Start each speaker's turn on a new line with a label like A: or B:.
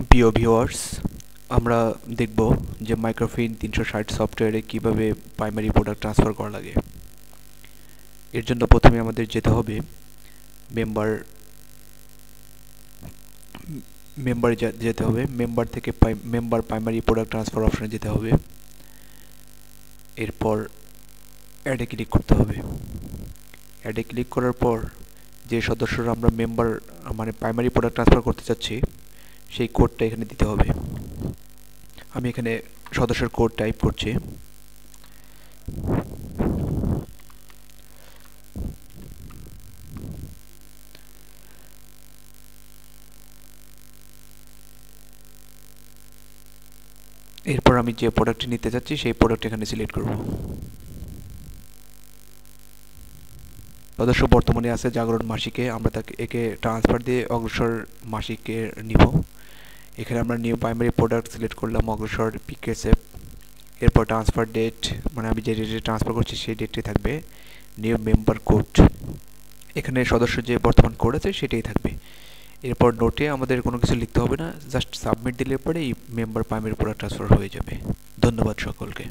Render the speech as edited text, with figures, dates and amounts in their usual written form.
A: প্রিয় ভিউয়ার্স, আমরা দেখব যে মাইক্রোফিন 360 সফটওয়্যারে কিভাবে প্রাইমারি প্রোডাক্ট ট্রান্সফার করা লাগে। এর জন্য প্রথমে আমাদের যেতে হবে মেম্বার যেতে হবে মেম্বার থেকে মেম্বার প্রাইমারি প্রোডাক্ট ট্রান্সফার অপশনে যেতে হবে। এরপর অ্যাডে ক্লিক করতে হবে। অ্যাডে ক্লিক করার পর যে সদস্যরা আমরা মেম্বার মানে প্রাইমারি প্রোডাক্ট ট্রান্সফার করতে চাচ্ছি সেই কোডটা এখানে দিতে হবে। আমি এখানে সদস্যের কোড টাইপ করছি। এরপর আমি যে প্রোডাক্টটি নিতে চাচ্ছি সেই প্রোডাক্ট এখানে সিলেক্ট করব। সদস্য বর্তমানে আছে জাগরণ মাসিকে, আমরা একে ট্রান্সফার দিয়ে অগ্রসর মাসিকে নিব। এখানে আমরা নিউ প্রাইমারি প্রোডাক্ট সিলেক্ট করলাম অগ্রসর পিকেসেপ। এরপর ট্রান্সফার ডেট, মানে আমি যে ডেটে ট্রান্সফার করছি সেই ডেটটি থাকবে। নিউ মেম্বার কোড, এখানে সদস্য যে বর্তমান কোড আছে সেটাই থাকবে। এরপর নোটে আমাদের কোনো কিছু লিখতে হবে না, জাস্ট সাবমিট দিলে পরে এই মেম্বার প্রাইমারি প্রোডাক্ট ট্রান্সফার হয়ে যাবে। ধন্যবাদ সকলকে।